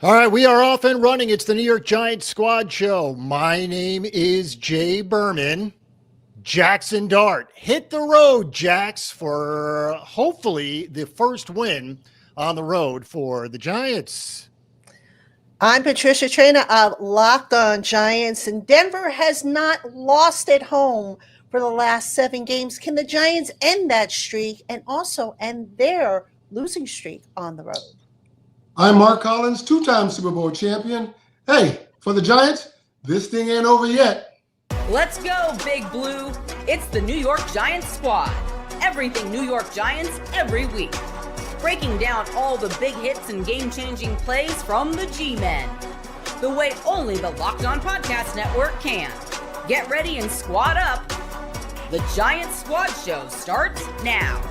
All right, we are off and running. It's the New York Giants Squad Show. My name is Jay Berman. Jackson Dart. Hit the road, Jax, for hopefully the first win on the road for the Giants. I'm Patricia, trainer of Locked On Giants, and Denver has not lost at home for the last 7 games. Can the Giants end that streak and also end their losing streak on the road? I'm Mark Collins, 2-time Super Bowl champion. Hey, for the Giants, this thing ain't over yet. Let's go, Big Blue. It's the New York Giants squad. Everything New York Giants every week. Breaking down all the big hits and game-changing plays from the G-Men. The way only the Locked On Podcast Network can. Get ready and squad up. The Giants Squad Show starts now.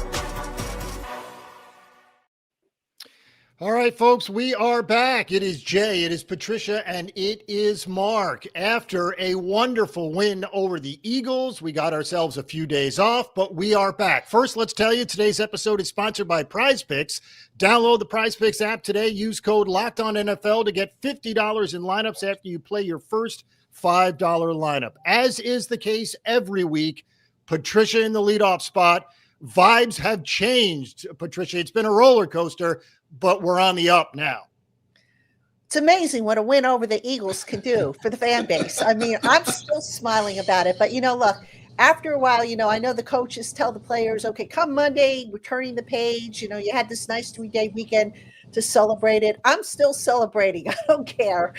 All right, folks, we are back. It is Jay, it is Patricia, and it is Mark. After a wonderful win over the Eagles, we got ourselves a few days off, but we are back. First, let's tell you today's episode is sponsored by Prize Picks. Download the Prize Picks app today. Use code LOCKEDONNFL to get $50 in lineups after you play your first $5 lineup. As is the case every week, Patricia in the leadoff spot. Vibes have changed, Patricia. It's been a roller coaster, but we're on the up now. It's amazing what a win over the Eagles can do for the fan base. I mean, I'm still smiling about it. But, look, after a while, I know the coaches tell the players, okay, come Monday, we're turning the page. You had this nice 3-day weekend to celebrate it. I'm still celebrating. I don't care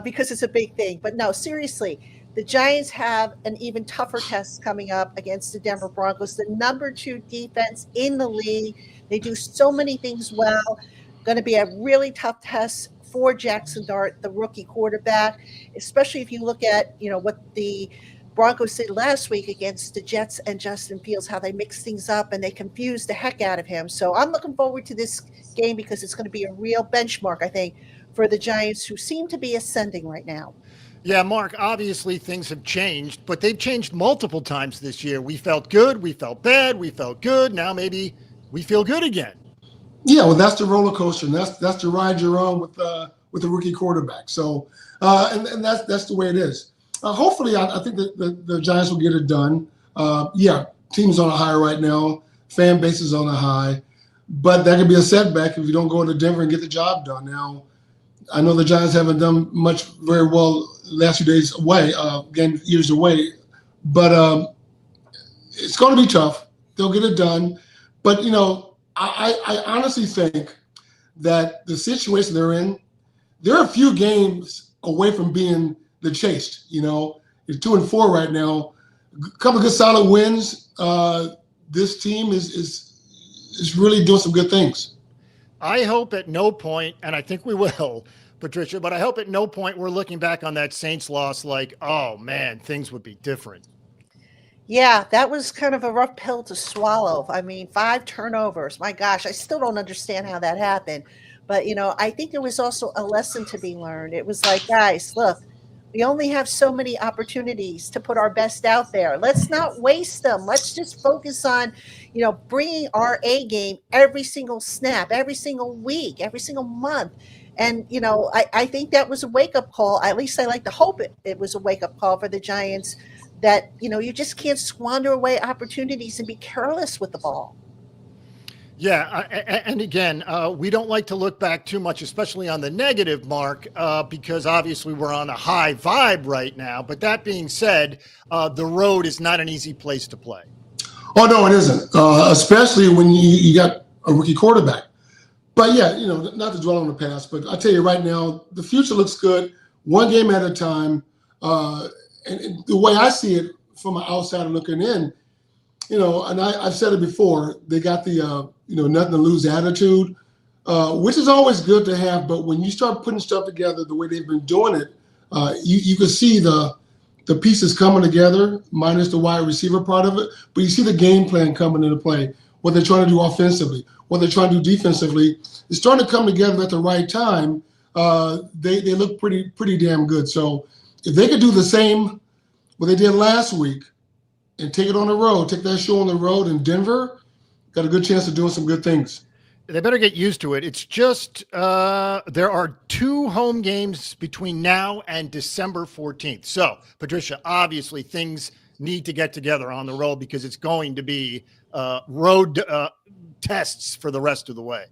because it's a big thing. But no, seriously, the Giants have an even tougher test coming up against the Denver Broncos, the number 2 defense in the league. They do so many things well. Going to be a really tough test for Jackson Dart, the rookie quarterback, especially if you look at, what the Broncos did last week against the Jets and Justin Fields, how they mixed things up and they confused the heck out of him. So I'm looking forward to this game because it's going to be a real benchmark, I think, for the Giants, who seem to be ascending right now. Yeah, Mark, obviously things have changed, but they've changed multiple times this year. We felt good, we felt bad, we felt good. Now maybe we feel good again. Yeah, well, that's the roller coaster, and that's the ride you're on with the rookie quarterback. So, and that's the way it is. Hopefully, I think that the Giants will get it done. Team's on a high right now. Fan base is on a high, but that could be a setback if you don't go into Denver and get the job done. Now, I know the Giants haven't done very well last few days away, years away, but it's going to be tough. They'll get it done, but I honestly think that the situation they're in, they're a few games away from being the chased. It's 2-4 right now. A couple of good solid wins. This team is really doing some good things. I hope at no point, and I think we will, Patricia, but I hope at no point we're looking back on that Saints loss like, oh man, things would be different. Yeah, that was kind of a rough pill to swallow. I mean, 5 turnovers. My gosh, I still don't understand how that happened. But, I think there was also a lesson to be learned. It was like, guys, look, we only have so many opportunities to put our best out there. Let's not waste them. Let's just focus on, bringing our A game every single snap, every single week, every single month. And, I think that was a wake-up call. At least I like to hope it was a wake-up call for the Giants, that, you just can't squander away opportunities and be careless with the ball. Yeah, and again, we don't like to look back too much, especially on the negative, Mark, because obviously we're on a high vibe right now. But that being said, the road is not an easy place to play. Oh, no, it isn't, especially when you got a rookie quarterback. But, yeah, not to dwell on the past, but I tell you right now, the future looks good, one game at a time. And the way I see it from an outsider looking in, and I've said it before, they got the, nothing to lose attitude, which is always good to have. But when you start putting stuff together the way they've been doing it, you can see the pieces coming together, minus the wide receiver part of it. But you see the game plan coming into play, what they're trying to do offensively, what they're trying to do defensively. It's starting to come together at the right time. They look pretty damn good. So if they could do the same what they did last week and take it on the road, take that show on the road in Denver, got a good chance of doing some good things. They better get used to it. It's just there are 2 home games between now and December 14th. So, Patricia, obviously things need to get together on the road because it's going to be road tests for the rest of the way.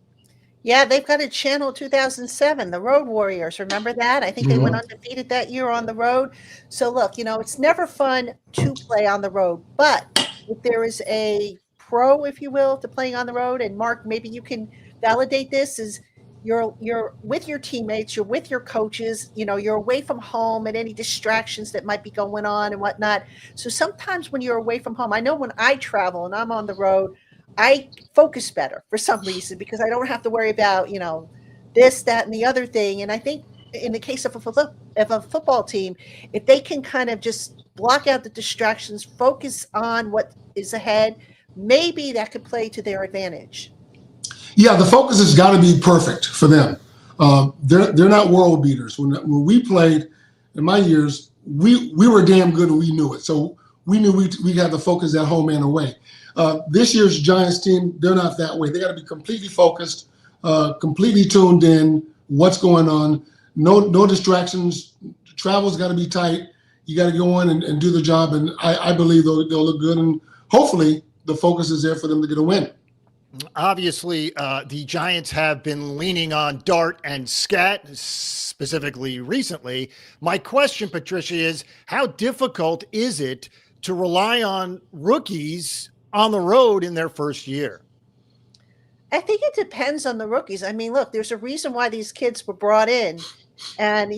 Yeah, they've got a channel 2007, the Road Warriors. Remember that? I think they went undefeated that year on the road. So look, it's never fun to play on the road, but if there is a pro, if you will, to playing on the road, and Mark, maybe you can validate this, is you're with your teammates, you're with your coaches, you're away from home and any distractions that might be going on and whatnot. So sometimes when you're away from home, I know when I travel and I'm on the road, I focus better for some reason because I don't have to worry about, this, that, and the other thing. And I think in the case of a football team, if they can kind of just block out the distractions, focus on what is ahead, maybe that could play to their advantage. Yeah, the focus has got to be perfect for them. They're not world beaters. When we played in my years, we were damn good and we knew it. So we knew we had the focus at home and away. This year's Giants team, they're not that way. They got to be completely focused, completely tuned in, what's going on, no distractions. Travel's got to be tight. You got to go in and do the job, and I believe they'll look good, and hopefully the focus is there for them to get a win. Obviously, the Giants have been leaning on Dart and Scat, specifically recently. My question, Patricia, is how difficult is it to rely on rookies on the road in their first year? I think it depends on the rookies. I mean, look, there's a reason why these kids were brought in. And,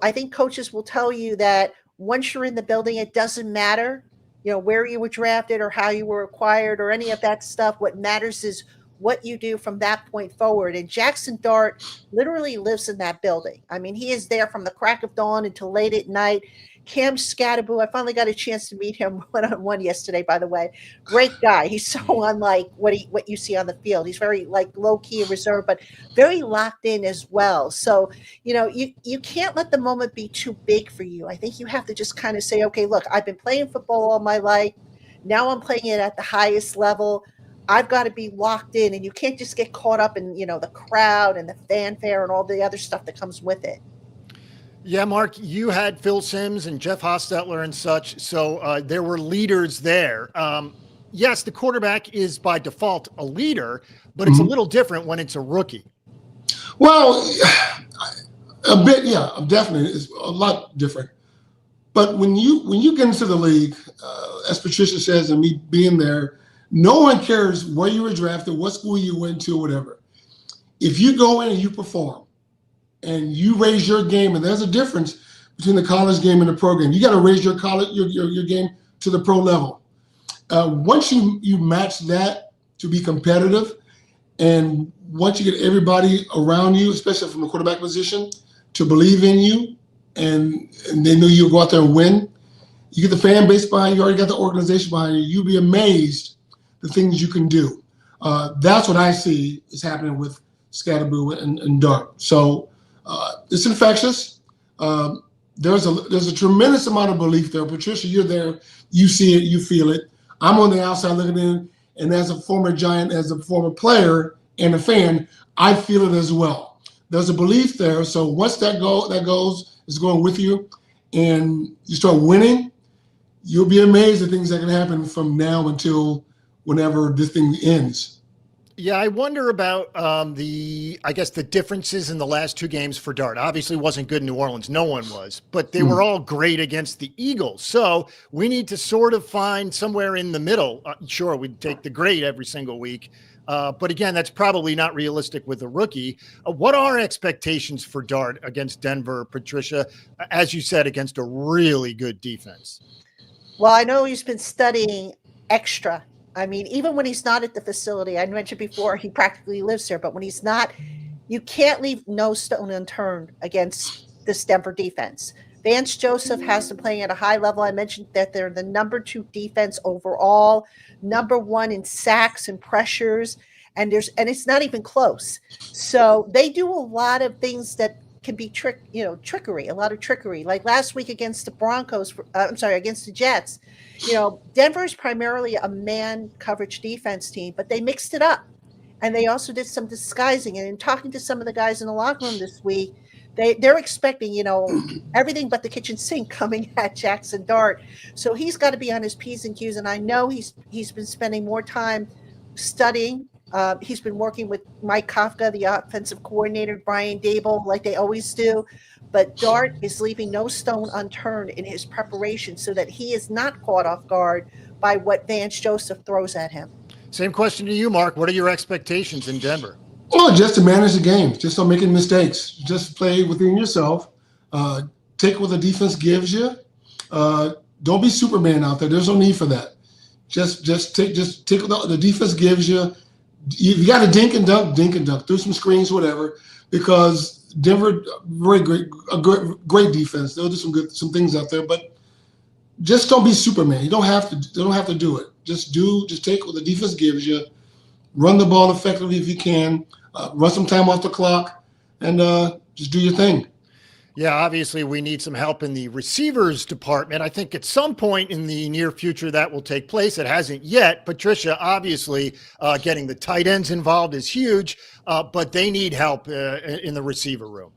I think coaches will tell you that once you're in the building, it doesn't matter, where you were drafted or how you were acquired or any of that stuff. What matters is what you do from that point forward. And Jackson Dart literally lives in that building. I mean, he is there from the crack of dawn until late at night. Cam Scatterbo, I finally got a chance to meet him one-on-one yesterday, by the way. Great guy. He's so unlike what you see on the field. He's very low-key and reserved, but very locked in as well. So, you can't let the moment be too big for you. I think you have to just kind of say, okay, look, I've been playing football all my life. Now I'm playing it at the highest level. I've got to be locked in, and you can't just get caught up in, the crowd and the fanfare and all the other stuff that comes with it. Yeah, Mark, you had Phil Simms and Jeff Hostetler and such, so there were leaders there. Yes, the quarterback is by default a leader, but it's a little different when it's a rookie. Well, a bit, yeah, definitely. It's a lot different. But when you get into the league, as Patricia says, and me being there, no one cares where you were drafted, what school you went to, whatever. If you go in and you perform, and you raise your game, and there's a difference between the college game and the pro game. You got to raise your game to the pro level. Once you match that to be competitive, and once you get everybody around you, especially from the quarterback position, to believe in you, and they know you'll go out there and win, you get the fan base behind you, already got the organization behind you, you'll be amazed the things you can do. That's what I see is happening with Scatterbo and Dart. So it's infectious. There's a tremendous amount of belief there. Patricia, you're there. You see it. You feel it. I'm on the outside looking in, and as a former Giant, as a former player and a fan, I feel it as well. There's a belief there. So once that goes, is going with you, and you start winning, you'll be amazed at things that can happen from now until whenever this thing ends. Yeah, I wonder about the differences in the last 2 games for Dart. Obviously wasn't good in New Orleans. No one was, but they were all great against the Eagles. So we need to sort of find somewhere in the middle. Sure, we'd take the great every single week. But again, that's probably not realistic with a rookie. What are expectations for Dart against Denver, Patricia, as you said, against a really good defense? Well, I know he's been studying extra. I mean, even when he's not at the facility, I mentioned before, he practically lives there, but when he's not, you can't leave no stone unturned against this Denver defense. Vance Joseph has them playing at a high level. I mentioned that they're the number 2 defense overall, number 1 in sacks and pressures, and it's not even close. So they do a lot of things that can be trickery, a lot of trickery. Like last week against the Broncos, against the Jets, Denver's primarily a man coverage defense team, but they mixed it up. and they also did some disguising. And in talking to some of the guys in the locker room this week, they're expecting, everything but the kitchen sink coming at Jackson Dart. So he's got to be on his P's and Q's. And I know he's been spending more time studying. He's been working with Mike Kafka, the offensive coordinator, Brian Dable, like they always do. But Dart is leaving no stone unturned in his preparation so that he is not caught off guard by what Vance Joseph throws at him. Same question to you, Mark. What are your expectations in Denver? Well, just to manage the game, just don't making mistakes. Just play within yourself. Take what the defense gives you. Don't be Superman out there. There's no need for that. Just take what the defense gives you. You got to dink and dunk through some screens, whatever, because Denver, very great defense. They'll do some things out there, but just don't be Superman. You don't have to do it. Just take what the defense gives you. Run the ball effectively if you can. Run some time off the clock, and just do your thing. Yeah, obviously we need some help in the receivers department. I think at some point in the near future that will take place. It hasn't yet. Patricia, obviously getting the tight ends involved is huge, but they need help in the receiver room.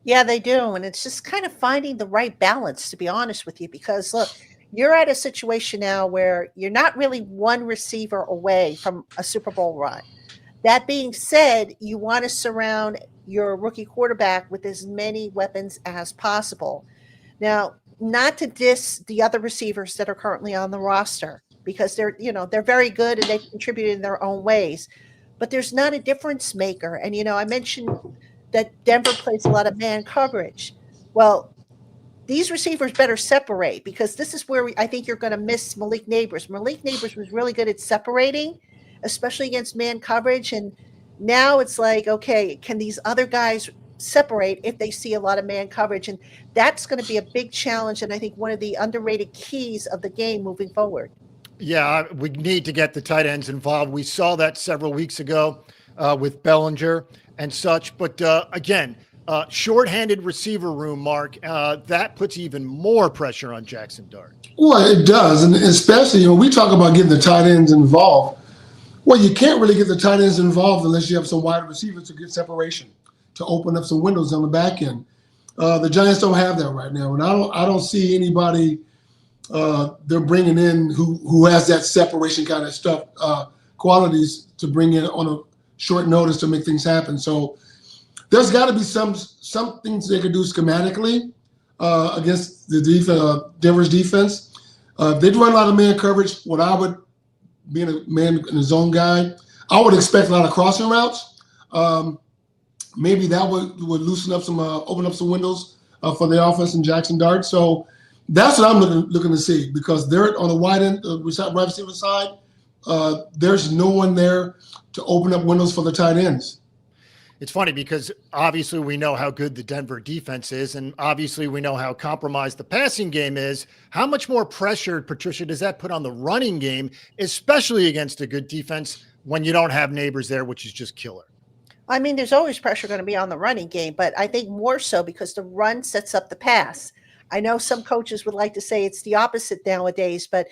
Yeah, they do. And it's just kind of finding the right balance, to be honest with you, because look, you're at a situation now where you're not really one receiver away from a Super Bowl run. That being said, you want to surround your rookie quarterback with as many weapons as possible. Now, not to diss the other receivers that are currently on the roster, because they're very good and they've contributed in their own ways, but there's not a difference maker. And, I mentioned that Denver plays a lot of man coverage. Well, these receivers better separate, because this is where I think you're going to miss Malik Neighbors. Malik Neighbors was really good at separating, especially against man coverage. And now it's like, okay, can these other guys separate if they see a lot of man coverage? And that's going to be a big challenge. And I think one of the underrated keys of the game moving forward. Yeah, we need to get the tight ends involved. We saw that several weeks ago with Bellinger and such. But again, shorthanded receiver room, Mark, that puts even more pressure on Jackson Dart. Well, it does. And especially, we talk about getting the tight ends involved. Well, you can't really get the tight ends involved unless you have some wide receivers to get separation, to open up some windows on the back end. The Giants don't have that right now, and I don't see anybody they're bringing in who has that separation kind of stuff, qualities to bring in on a short notice to make things happen. So there's got to be some things they could do schematically against the Denver's defense. They'd run a lot of man coverage. What I would, being a man in the zone guy, I would expect a lot of crossing routes. Maybe that would loosen up open up some windows for the offense in Jackson Dart. So that's what I'm looking to see, because they're on the wide end, right receiver side. There's no one there to open up windows for the tight ends. It's funny because obviously we know how good the Denver defense is, and obviously we know how compromised the passing game is. How much more pressure, Patricia, does that put on the running game, especially against a good defense when you don't have Neighbors there, which is just killer? I mean, there's always pressure going to be on the running game, but I think more so because the run sets up the pass. I know some coaches would like to say it's the opposite nowadays, but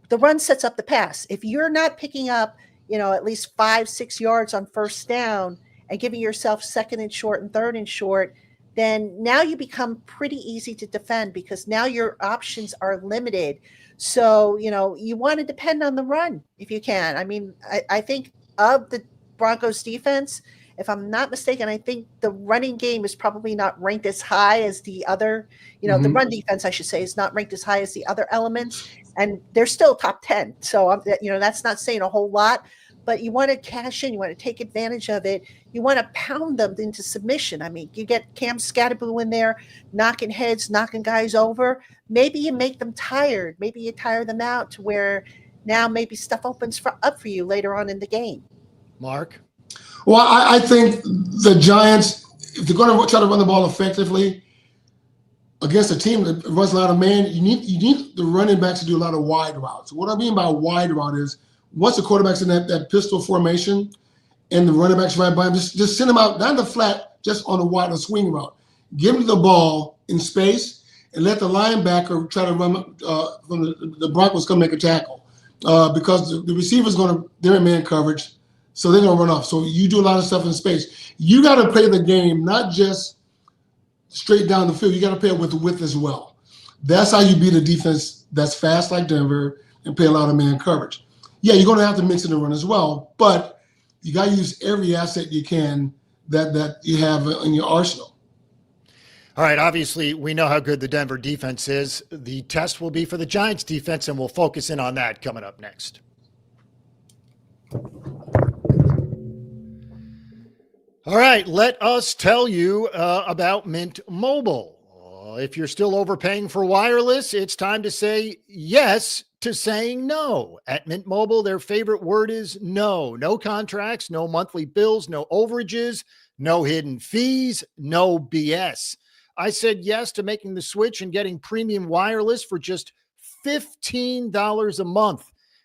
the run sets up the pass. If you're not picking up, at least 5-6 yards on first down and giving yourself second and short and third and short, then now you become pretty easy to defend, because now your options are limited. So, you want to depend on the run if you can. I mean, I think of the Broncos defense, if I'm not mistaken, I think the running game is probably not ranked as high as the other, the run defense, I should say, is not ranked as high as the other elements, and they're still top 10. So, that's not saying a whole lot, but you want to cash in, you want to take advantage of it. You want to pound them into submission. I mean, you get Cam Scatterboo in there, knocking heads, knocking guys over. Maybe you make them tired. Maybe you tire them out to where now maybe stuff opens up for you later on in the game. Mark? Well, I think the Giants, if they're going to try to run the ball effectively against a team that runs a lot of man, you need the running backs to do a lot of wide routes. What I mean by wide route is once the quarterback's in that pistol formation and the running back's right by him, just send him out, not in the flat, just on a swing route. Give him the ball in space and let the linebacker try to run from the Broncos come make a tackle. Because the receiver's they're in man coverage. So they're going to run off. So you do a lot of stuff in space. You got to play the game, not just straight down the field. You got to play it with the width as well. That's how you beat a defense that's fast like Denver and play a lot of man coverage. Yeah, you're going to have to mix in the run as well, but you got to use every asset you can that you have in your arsenal. All right, obviously, we know how good the Denver defense is. The test will be for the Giants defense, and we'll focus in on that coming up next. All right, let us tell you about Mint Mobile. If you're still overpaying for wireless, it's time to say yes to saying no. At Mint Mobile, their favorite word is no. No contracts, no monthly bills, no overages, no hidden fees, no BS. I said yes to making the switch and getting premium wireless for just $15 a month.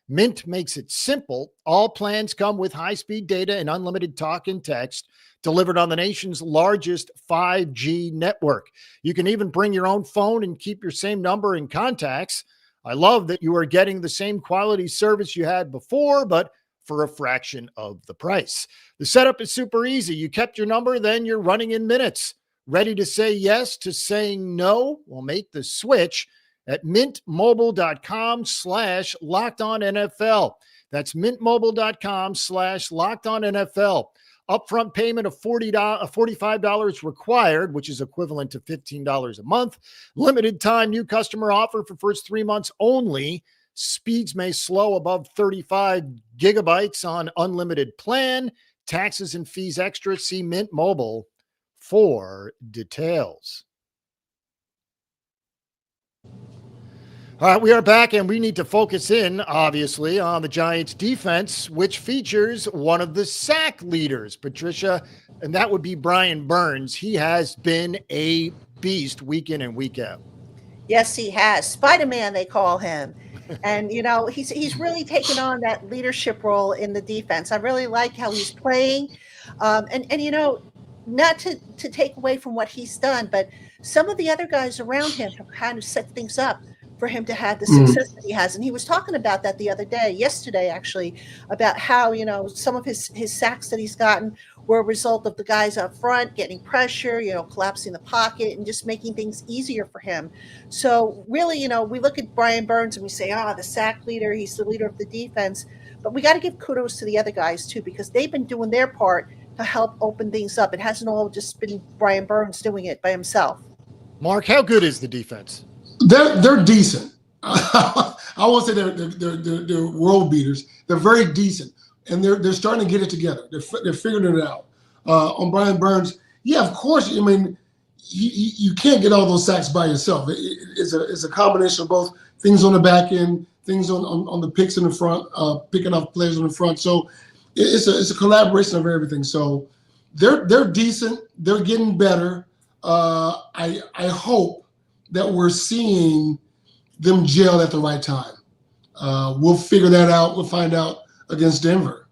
Mint makes it simple. All plans come with high-speed data and unlimited talk and text delivered on the nation's largest 5G network. You can even bring your own phone and keep your same number and contacts. I love that you are getting the same quality service you had before, but for a fraction of the price. The setup is super easy. You kept your number, then you're running in minutes. Ready to say yes to saying no? Well, make the switch at mintmobile.com/lockedonnfl. That's mintmobile.com/lockedonnfl. Upfront payment of $45 required, which is equivalent to $15 a month. Limited time new customer offer for first 3 months only. Speeds may slow above 35 gigabytes on unlimited plan. Taxes and fees extra. See Mint Mobile for details. All right, we are back, and we need to focus in, obviously, on the Giants' defense, which features one of the sack leaders, Patricia, and that would be Brian Burns. He has been a beast week in and week out. Yes, he has. Spider-Man, they call him. And, he's really taken on that leadership role in the defense. I really like how he's playing. Not to take away from what he's done, but some of the other guys around him have kind of set things up for him to have the success that he has. And he was talking about that yesterday, actually, about how, some of his sacks that he's gotten were a result of the guys up front getting pressure, collapsing the pocket and just making things easier for him. So really, we look at Brian Burns and we say, the sack leader, he's the leader of the defense. But we got to give kudos to the other guys, too, because they've been doing their part to help open things up. It hasn't all just been Brian Burns doing it by himself. Mark, how good is the defense? They're decent. I won't say they're world beaters. They're very decent, and they're starting to get it together. They're figuring it out. On Brian Burns, yeah, of course. I mean, you can't get all those sacks by yourself. It's a combination of both things on the back end, things on the picks in the front, picking up players on the front. So it's a collaboration of everything. So they're decent. They're getting better. I hope that we're seeing them gel at the right time. We'll figure that out. We'll find out against Denver.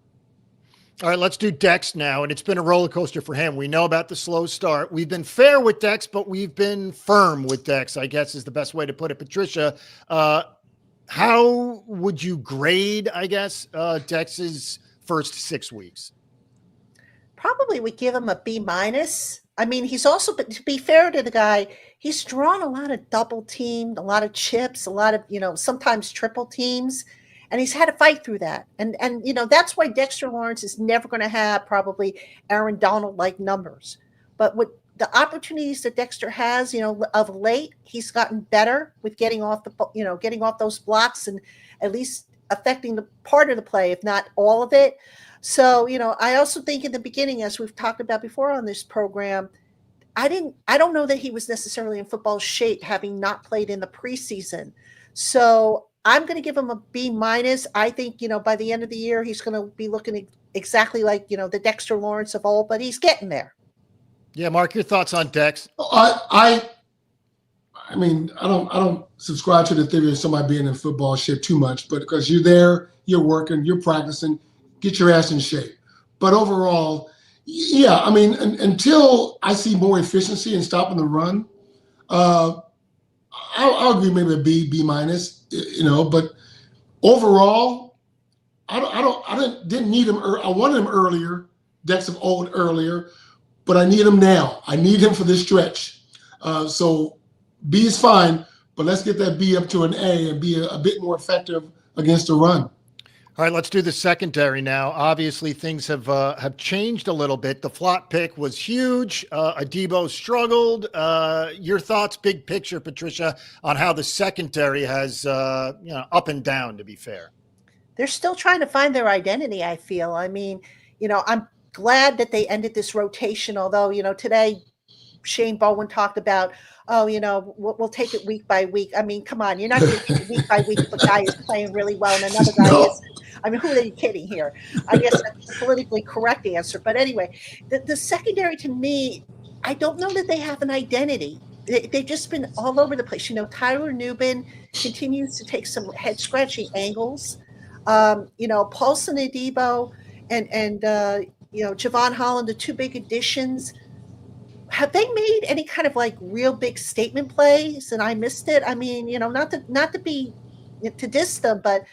All right, let's do Dex now. And it's been a roller coaster for him. We know about the slow start. We've been fair with Dex, but we've been firm with Dex, I guess is the best way to put it. Patricia, how would you grade, I guess, Dex's first 6 weeks? Probably would give him a B-. I mean, he's also, but to be fair to the guy, he's drawn a lot of double teamed, a lot of chips, a lot of, sometimes triple teams, and he's had to fight through that. And that's why Dexter Lawrence is never going to have probably Aaron Donald-like numbers. But with the opportunities that Dexter has, of late, he's gotten better with getting off those blocks and at least affecting the part of the play, if not all of it. So, I also think in the beginning, as we've talked about before on this program, I don't know that he was necessarily in football shape, having not played in the preseason. So I'm going to give him a B-. I think, by the end of the year, he's going to be looking exactly like, the Dexter Lawrence of old, but he's getting there. Yeah. Mark, your thoughts on Dex? I mean, I don't subscribe to the theory of somebody being in football shape too much, but because you're there, you're working, you're practicing, get your ass in shape. But overall, yeah, I mean, until I see more efficiency in stopping the run, I'll agree maybe a B-. But overall, didn't need him. I wanted him earlier, decks of old earlier, but I need him now. I need him for this stretch. So B is fine, but let's get that B up to an A and be a bit more effective against the run. All right, let's do the secondary now. Obviously, things have changed a little bit. The Flott pick was huge. Adebo struggled. Your thoughts, big picture, Patricia, on how the secondary has, up and down, to be fair. They're still trying to find their identity, I feel. I mean, I'm glad that they ended this rotation, although, today Shane Bowen talked about, we'll take it week by week. I mean, come on, you're not going to take it week by week if a guy is playing really well and another guy isn't. I mean, who are you kidding here? I guess that's the politically correct answer. But anyway, the secondary to me, I don't know that they have an identity. They've just been all over the place. Tyler Nubin continues to take some head-scratching angles. Paulson Adebo and Javon Holland, the two big additions. Have they made any kind of like real big statement plays and I missed it? I mean, not to be to diss them, but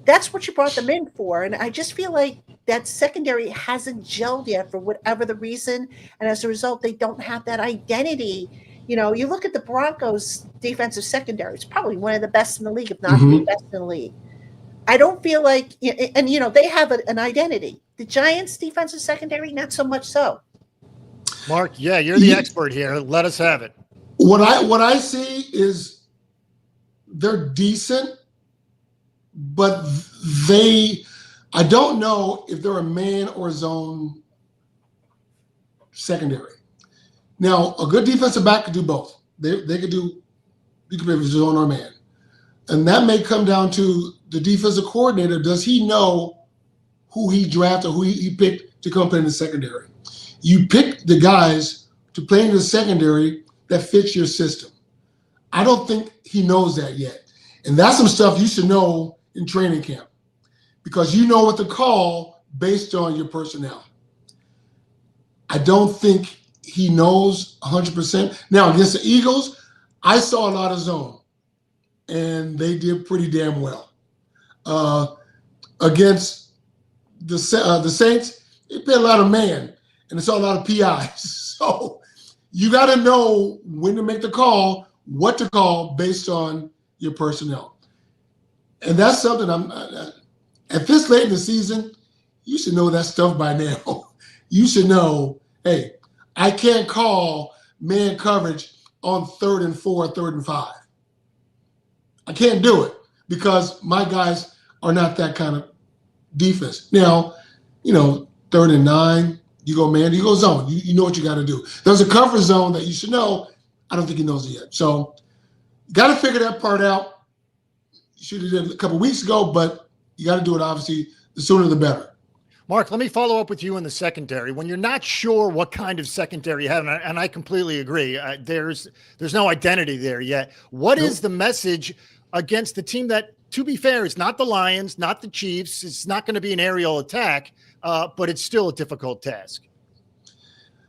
that's what you brought them in for. And I just feel like that secondary hasn't gelled yet for whatever the reason. And as a result, they don't have that identity. You look at the Broncos defensive secondary, it's probably one of the best in the league, if not the best in the league. I don't feel like, and they have an identity. The Giants defensive secondary, not so much so. Mark, yeah, you're the expert here. Let us have it. What I see is they're decent, but I don't know if they're a man or zone secondary. Now, a good defensive back could do both. They could do, you could be zone or man. And that may come down to the defensive coordinator. Does he know who he drafted, who he picked to come play in the secondary? You pick the guys to play in the secondary that fits your system. I don't think he knows that yet. And that's some stuff you should know in training camp because you know what to call based on your personnel. I don't think he knows 100%. Now, against the Eagles, I saw a lot of zone, and they did pretty damn well. Against the Saints, they played a lot of man, and it's a lot of PIs. So you got to know when to make the call, what to call based on your personnel. And that's something at this late in the season, you should know that stuff by now. You should know, hey, I can't call man coverage on 3rd and 4, 3rd and 5. I can't do it because my guys are not that kind of defense. Now, 3rd and 9, you go man, you go zone. You know what you got to do. There's a comfort zone that you should know. I don't think he knows it yet. So you got to figure that part out. You should have done it a couple weeks ago, but you got to do it, obviously, the sooner the better. Mark, let me follow up with you in the secondary. When you're not sure what kind of secondary you have, and I completely agree, there's no identity there yet. What is the message against the team that, to be fair, is not the Lions, not the Chiefs? It's not going to be an aerial attack, but it's still a difficult task.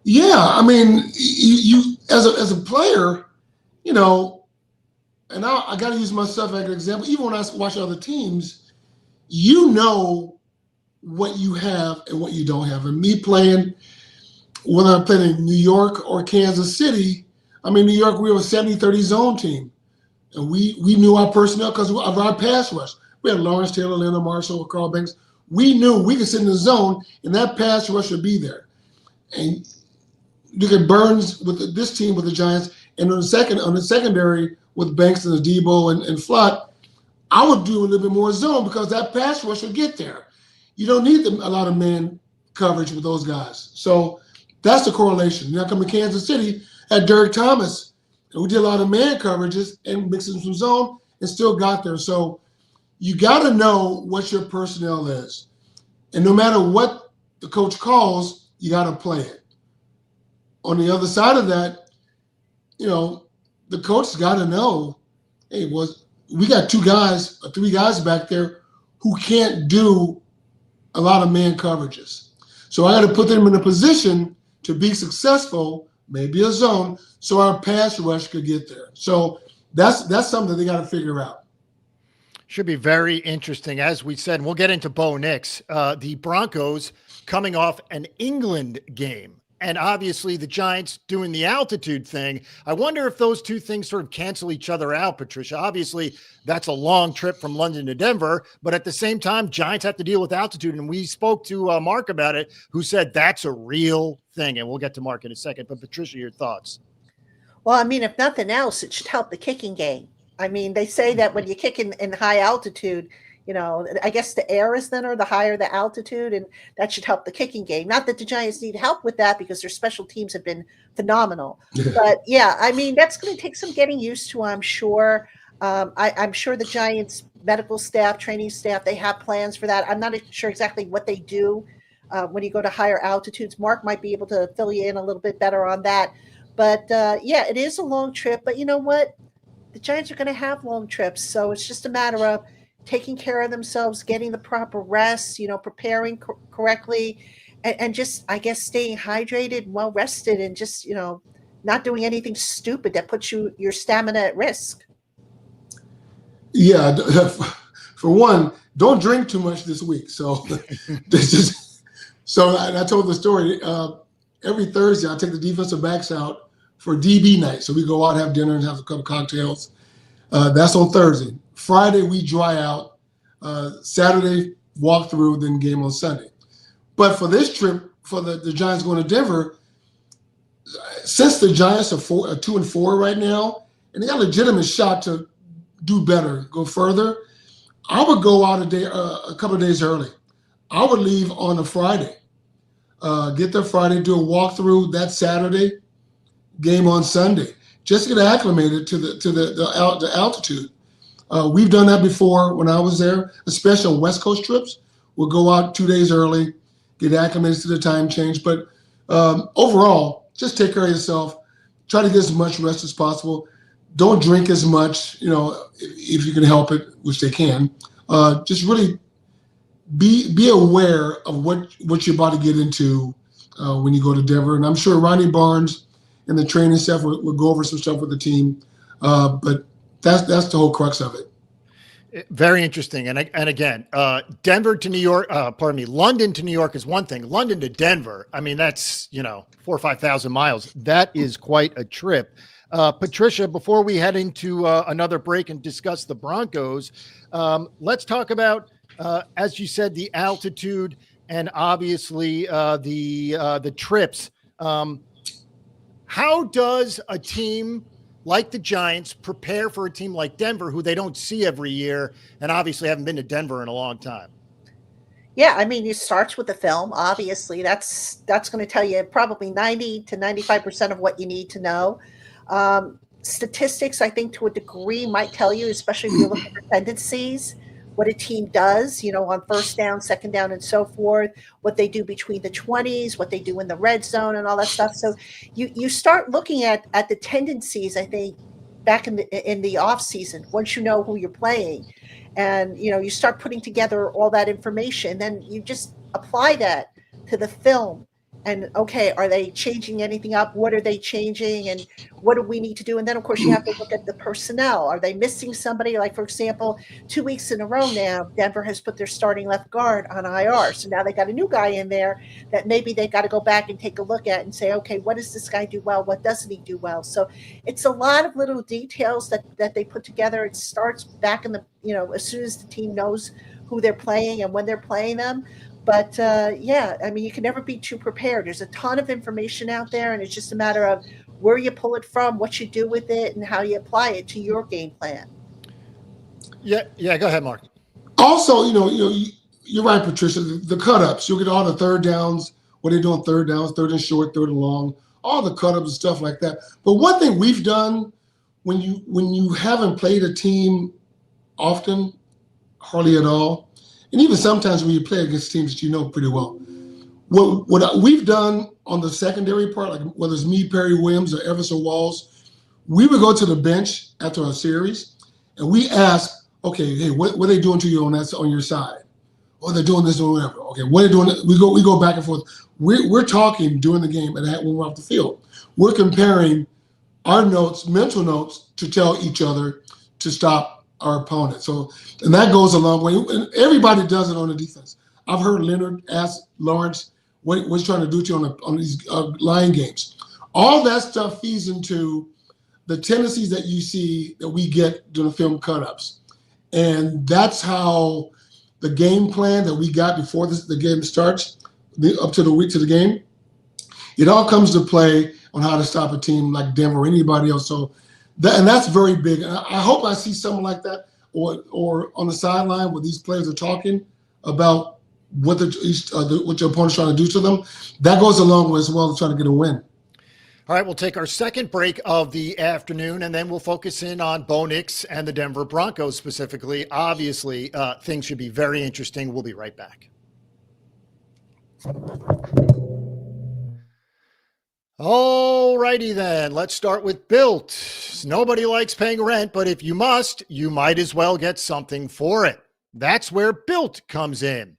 Yeah, I mean, you as a player, and I got to use myself as an example. Even when I watch other teams, what you have and what you don't have. And me playing, whether I'm playing in New York or Kansas City, New York, we were a 70-30 zone team. And we knew our personnel because of our pass rush. We had Lawrence Taylor, Leonard Marshall, Carl Banks. We knew we could sit in the zone and that pass rush would be there. And look at Burns with this team with the Giants, and on the secondary with Banks and Adebo and Flott, I would do a little bit more zone because that pass rush would get there. You don't need a lot of man coverage with those guys. So that's the correlation. Now come to Kansas City, had Derek Thomas, and we did a lot of man coverages and mixing some zone and still got there. So you got to know what your personnel is. And no matter what the coach calls, you got to play it. On the other side of that, the coach got to know, hey, we got 2 guys or 3 guys back there who can't do a lot of man coverages. So I got to put them in a position to be successful, maybe a zone, so our pass rush could get there. So that's something they got to figure out. Should be very interesting. As we said, we'll get into Bo Nix. The Broncos coming off an England game, and obviously the Giants doing the altitude thing. I wonder if those two things sort of cancel each other out, Patricia. Obviously, that's a long trip from London to Denver, but at the same time, Giants have to deal with altitude. And we spoke to Mark about it, who said that's a real thing. And we'll get to Mark in a second. But Patricia, your thoughts? Well, I mean, if nothing else, it should help the kicking game. I mean, they say that when you kick in high altitude, you know, I guess the air is thinner, the higher the altitude, and that should help the kicking game. Not that the Giants need help with that because their special teams have been phenomenal. But yeah, I mean, that's going to take some getting used to, I'm sure. I'm sure the Giants medical staff, training staff, they have plans for that. I'm not sure exactly what they do when you go to higher altitudes. Mark might be able to fill you in a little bit better on that. But yeah, it is a long trip. But you know what? The Giants are going to have long trips. So it's just a matter of taking care of themselves, getting the proper rest, you know, preparing correctly, and just, I guess, staying hydrated and well rested, and just, you know, not doing anything stupid that puts your stamina at risk. Yeah, for one, don't drink too much this week. So I told the story. Every Thursday, I take the defensive backs out for DB night. So we go out, have dinner, and have a couple cocktails. That's on Thursday. Friday, we dry out. Saturday, walk through, then game on Sunday. But for this trip, for the Giants going to Denver, since the Giants are 2-4 right now, and they got a legitimate shot to do better, go further, I would go out a couple of days early. I would leave on a Friday. Get there Friday, do a walkthrough that Saturday, game on Sunday. Just get acclimated to the altitude. We've done that before when I was there, especially on West Coast trips. We'll go out 2 days early, get acclimated to the time change. But overall, just take care of yourself. Try to get as much rest as possible. Don't drink as much, you know, if you can help it, which they can. Just really be aware of what you're about to get into when you go to Denver. And I'm sure Ronnie Barnes and the training staff will go over some stuff with the team. But that's the whole crux of it. Very interesting. And again, Denver to New York, London to New York is one thing. London to Denver, I mean, that's, 4,000 or 5,000 miles. That is quite a trip. Patricia, before we head into another break and discuss the Broncos, let's talk about, as you said, the altitude and obviously the trips. How does a team like the Giants prepare for a team like Denver, who they don't see every year and obviously haven't been to Denver in a long time? Yeah, I mean, it starts with the film. Obviously, that's going to tell you probably 90 to 95% of what you need to know. Statistics, I think, to a degree, might tell you, especially if you look at the tendencies, what a team does, on first down, second down, and so forth, what they do between the 20s, what they do in the red zone and all that stuff. So you start looking at the tendencies, I think, back in the off season, once you know who you're playing. And, you start putting together all that information, then you just apply that to the film. And, okay, are they changing anything up? What are they changing? And what do we need to do? And then, of course, you have to look at the personnel. Are they missing somebody? Like, for example, 2 weeks in a row now, Denver has put their starting left guard on IR. So now they got a new guy in there that maybe they got to go back and take a look at and say, okay, what does this guy do well? What doesn't he do well? So it's a lot of little details that they put together. It starts back in the, as soon as the team knows who they're playing and when they're playing them. But, yeah, I mean, you can never be too prepared. There's a ton of information out there, and it's just a matter of where you pull it from, what you do with it, and how you apply it to your game plan. Yeah, go ahead, Mark. Also, you're right, Patricia, the cut-ups. You'll get all the third downs, what they do on third downs, third and short, third and long, all the cut-ups and stuff like that. But one thing we've done when you haven't played a team often, hardly at all, and even sometimes when you play against teams that you know pretty well, what we've done on the secondary part, like whether it's me, Perry Williams, or Everson Walls, we would go to the bench after a series, and we ask, okay, hey, what are they doing to you on your side? Oh, they're doing this or whatever. Okay, what are they doing? We go back and forth. We're talking during the game and when we're off the field. We're comparing our notes, mental notes, to tell each other to stop our opponent. So, and that goes a long way. And everybody does it on the defense. I've heard Leonard ask Lawrence what he's trying to do to you on these line games. All that stuff feeds into the tendencies that you see that we get during the film cut-ups. And that's how the game plan that we got before the game starts, up to the week to the game, it all comes to play on how to stop a team like Denver or anybody else. So, that's very big. And I hope I see something like that, or on the sideline where these players are talking about what your opponent's trying to do to them. That goes a long way as well to trying to get a win. All right, we'll take our second break of the afternoon, and then we'll focus in on Bo Nix and the Denver Broncos specifically. Obviously, things should be very interesting. We'll be right back. All righty then, let's start with Built. Nobody likes paying rent, but if you must, you might as well get something for it. That's where Built comes in.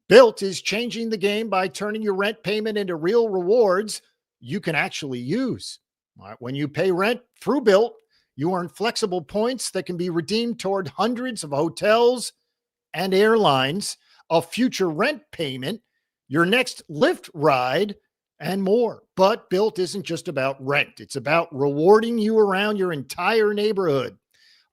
Built is changing the game by turning your rent payment into real rewards you can actually use. All right, when you pay rent through Built, you earn flexible points that can be redeemed toward hundreds of hotels and airlines, a future rent payment, your next Lyft ride, and more. But Built isn't just about rent. It's about rewarding you around your entire neighborhood.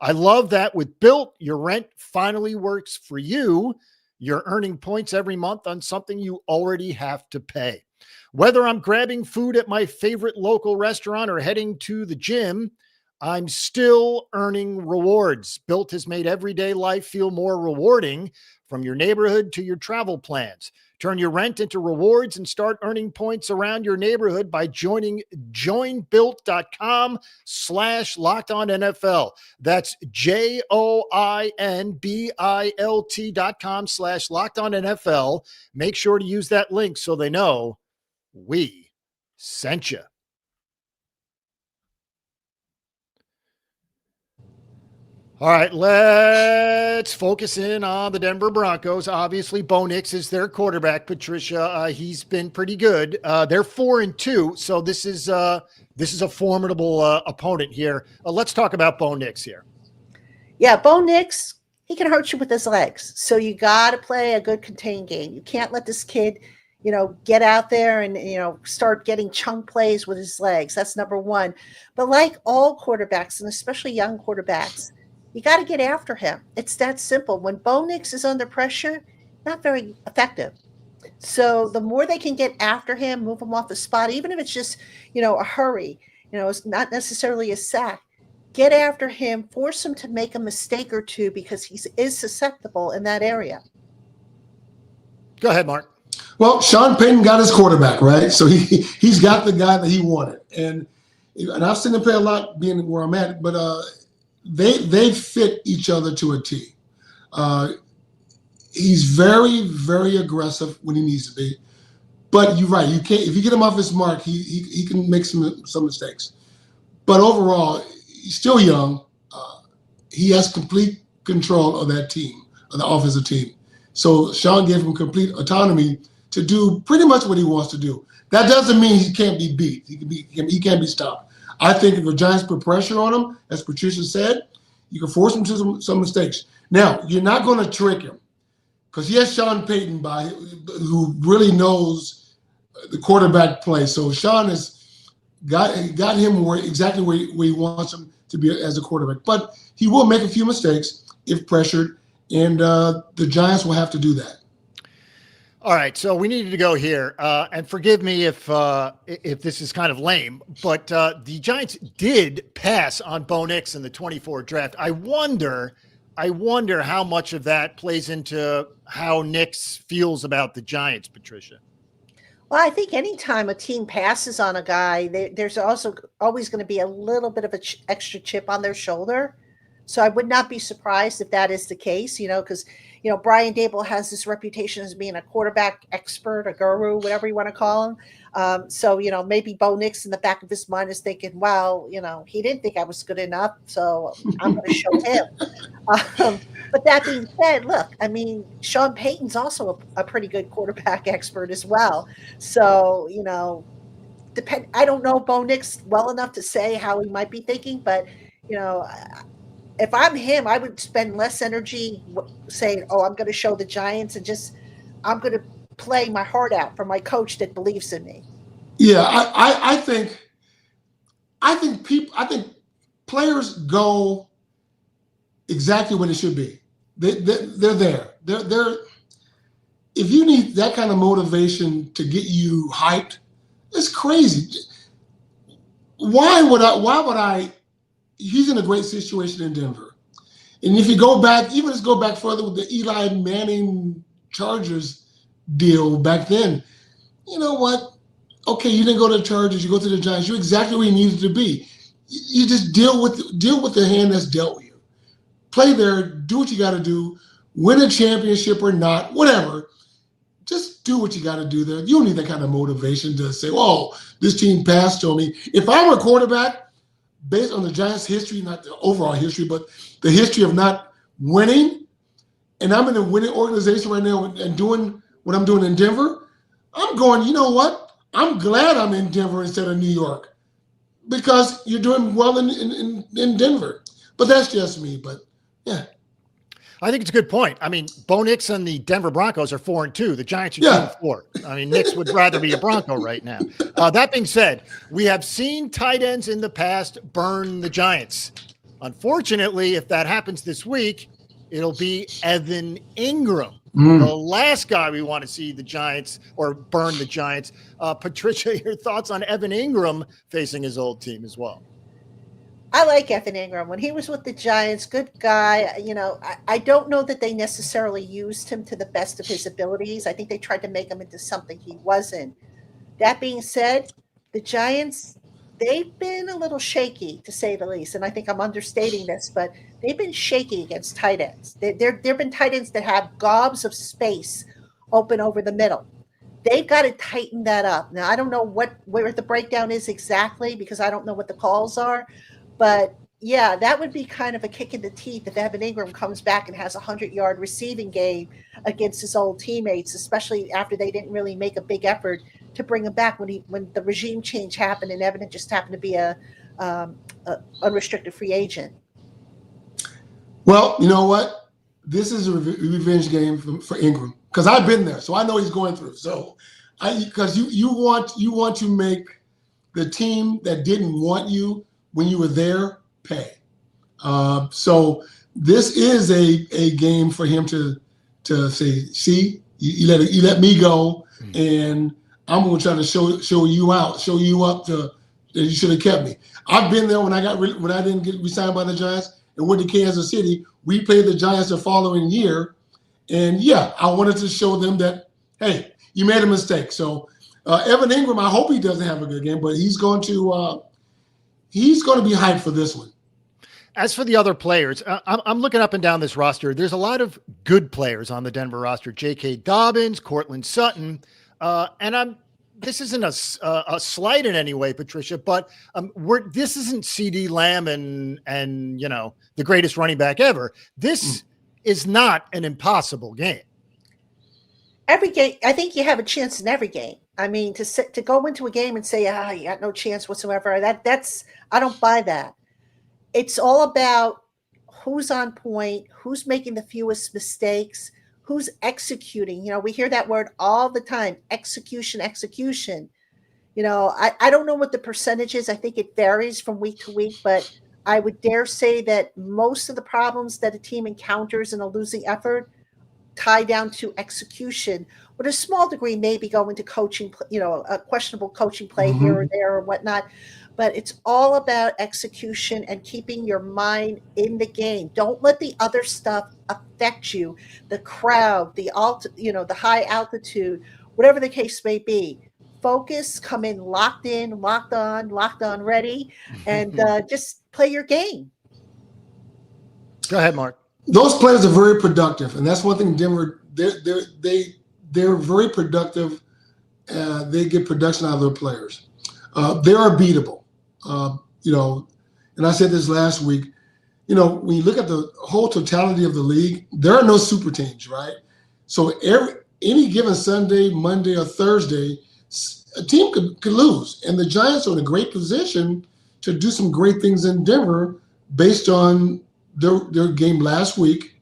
I love that with Built, your rent finally works for you. You're earning points every month on something you already have to pay. Whether I'm grabbing food at my favorite local restaurant or heading to the gym, I'm still earning rewards. Built has made everyday life feel more rewarding, from your neighborhood to your travel plans. Turn your rent into rewards and start earning points around your neighborhood by joining joinbuilt.com/LockedOnNFL. That's joinbilt.com/LockedOnNFL. Make sure to use that link so they know we sent you. All right, let's focus in on the Denver Broncos. Obviously, Bo Nix is their quarterback, Patricia. He's been pretty good. They're 4-2, so this is a formidable opponent here. Let's talk about Bo Nix here. Yeah, Bo Nix, he can hurt you with his legs. So you got to play a good contained game. You can't let this kid, get out there and, start getting chunk plays with his legs. That's number one. But like all quarterbacks, and especially young quarterbacks, you got to get after him. It's that simple. When Bo Nix is under pressure, not very effective. So the more they can get after him, move him off the spot, even if it's just, a hurry, it's not necessarily a sack. Get after him, force him to make a mistake or two because he is susceptible in that area. Go ahead, Mark. Well, Sean Payton got his quarterback, right? So he's got the guy that he wanted. And I've seen him play a lot being where I'm at, but they fit each other to a T. He's very, very aggressive when he needs to be. But you're right. You can't, if you get him off his mark, he can make some mistakes. But overall, he's still young. He has complete control of that team, of the offensive team. So Sean gave him complete autonomy to do pretty much what he wants to do. That doesn't mean he can't be beat. He can't be stopped. I think if the Giants put pressure on him, as Patricia said, you can force him to some mistakes. Now, you're not going to trick him because he has Sean Payton who really knows the quarterback play. So Sean has got him exactly where he wants him to be as a quarterback. But he will make a few mistakes if pressured, and the Giants will have to do that. All right, so we needed to go here, and forgive me if this is kind of lame, but the Giants did pass on Bo Nix in the 24 draft. I wonder how much of that plays into how Nix feels about the Giants, Patricia. Well, I think anytime a team passes on a guy, there's also always going to be a little bit of an extra chip on their shoulder. So I would not be surprised if that is the case, because Brian Daboll has this reputation as being a quarterback expert, a guru, whatever you want to call him. So maybe Bo Nix in the back of his mind is thinking, well, he didn't think I was good enough, so I'm going to show him. But that being said, look, I mean, Sean Payton's also a pretty good quarterback expert as well. So, I don't know Bo Nix well enough to say how he might be thinking, but, if I'm him, I would spend less energy saying, "Oh, I'm going to show the Giants," and just I'm going to play my heart out for my coach that believes in me. Yeah, I think players go exactly what it should be. They're there. They're if you need that kind of motivation to get you hyped, it's crazy. Why would I? He's in a great situation in Denver. And if you go back, even let's go back further with the Eli Manning Chargers deal back then, you know what? Okay, you didn't go to the Chargers, you go to the Giants. You're exactly where you needed to be. You just deal with the hand that's dealt with you. Play there, do what you got to do, win a championship or not, whatever. Just do what you got to do there. You don't need that kind of motivation to say, "Oh, this team passed on me." If I'm a quarterback, based on the Giants' history, not the overall history, but the history of not winning, and I'm in a winning organization right now and doing what I'm doing in Denver, I'm going, you know what? I'm glad I'm in Denver instead of New York because you're doing well in Denver. But that's just me. But yeah. I think it's a good point. I mean, Bo Nix and the Denver Broncos are 4-2. The Giants are 2-4. I mean, Nix would rather be a Bronco right now. That being said, we have seen tight ends in the past burn the Giants. Unfortunately, if that happens this week, it'll be Evan Ingram, the last guy we want to see the Giants or burn the Giants. Patricia, your thoughts on Evan Ingram facing his old team as well? I like Evan Ingram. When he was with the Giants, good guy. I don't know that they necessarily used him to the best of his abilities. I think they tried to make him into something he wasn't. That being said, the Giants, they've been a little shaky, to say the least. And I think I'm understating this, but they've been shaky against tight ends. There have been tight ends that have gobs of space open over the middle. They've got to tighten that up. Now, I don't know where the breakdown is exactly because I don't know what the calls are. But, yeah, that would be kind of a kick in the teeth if Evan Ingram comes back and has a 100-yard receiving game against his old teammates, especially after they didn't really make a big effort to bring him back when the regime change happened and Evan just happened to be a unrestricted free agent. Well, you know what? This is a revenge game for Ingram because I've been there, so I know he's going through. So, because you want to make the team that didn't want you when you were there, pay. So this is a game for him to say, see, you let me go, and I'm going to try to show you up that you should have kept me. I've been there when I didn't get re-signed by the Giants and went to Kansas City. We played the Giants the following year, and yeah, I wanted to show them that, hey, you made a mistake. So Evan Ingram, I hope he doesn't have a good game, but he's going to be hyped for this one. As for the other players, I'm looking up and down this roster. There's a lot of good players on the Denver roster. J.K. Dobbins, Cortland Sutton, and this isn't a slight in any way, Patricia, but this isn't C.D. Lamb and the greatest running back ever. This is not an impossible game. Every game, I think you have a chance in every game. I mean, to go into a game and say, you got no chance whatsoever, that's I don't buy that. It's all about who's on point, who's making the fewest mistakes, who's executing. We hear that word all the time, execution. I don't know what the percentage is. I think it varies from week to week, but I would dare say that most of the problems that a team encounters in a losing effort tie down to execution, with a small degree maybe going to coaching, a questionable coaching play here or there or whatnot. But it's all about execution and keeping your mind in the game. Don't let the other stuff affect you. The crowd, the high altitude, whatever the case may be. Focus, come in, locked on, ready, and just play your game. Go ahead, Mark. Those players are very productive, and that's one thing. Denver, they're very productive. They get production out of their players. They are beatable. And I said this last week. When you look at the whole totality of the league, there are no super teams, right? So any given Sunday, Monday, or Thursday, a team could lose, and the Giants are in a great position to do some great things in Denver based on their game last week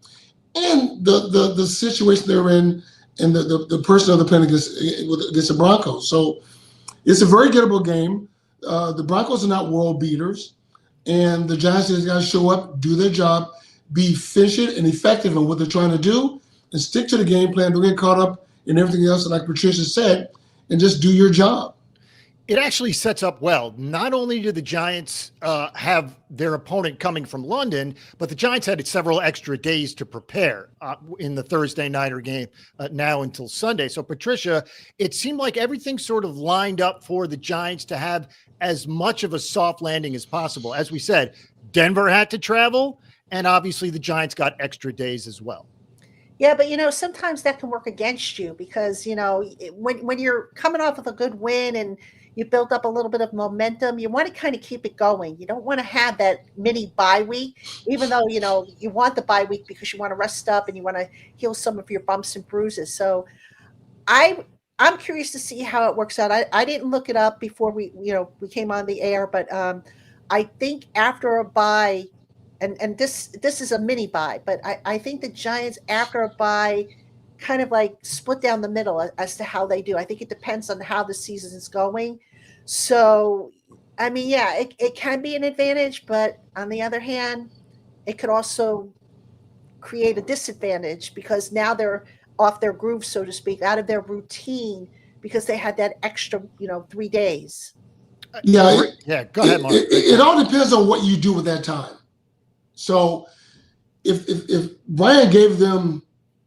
and the situation they're in and the personnel they're playing against the Broncos. So it's a very gettable game. The Broncos are not world beaters, and the Giants just got to show up, do their job, be efficient and effective in what they're trying to do, and stick to the game plan. Don't get caught up in everything else, like Patricia said, and just do your job. It actually sets up well. Not only do the Giants have their opponent coming from London, but the Giants had several extra days to prepare in the Thursday nighter game now until Sunday. So, Patricia, it seemed like everything sort of lined up for the Giants to have as much of a soft landing as possible. As we said, Denver had to travel, and obviously the Giants got extra days as well. Yeah, but, sometimes that can work against you because, when you're coming off of a good win and you build up a little bit of momentum, you want to kind of keep it going. You don't want to have that mini bye week, even though, you want the bye week because you want to rest up and you want to heal some of your bumps and bruises. So I'm curious to see how it works out. I didn't look it up before we came on the air, but I think after a bye, and this is a mini bye, but I think the Giants after a bye kind of like split down the middle as to how they do. I think it depends on how the season is going. So, I mean, yeah, it can be an advantage, but on the other hand, it could also create a disadvantage because now they're off their groove, so to speak, out of their routine because they had that extra, 3 days. Yeah. Go ahead, Mark. It all depends on what you do with that time. So if Brian gave them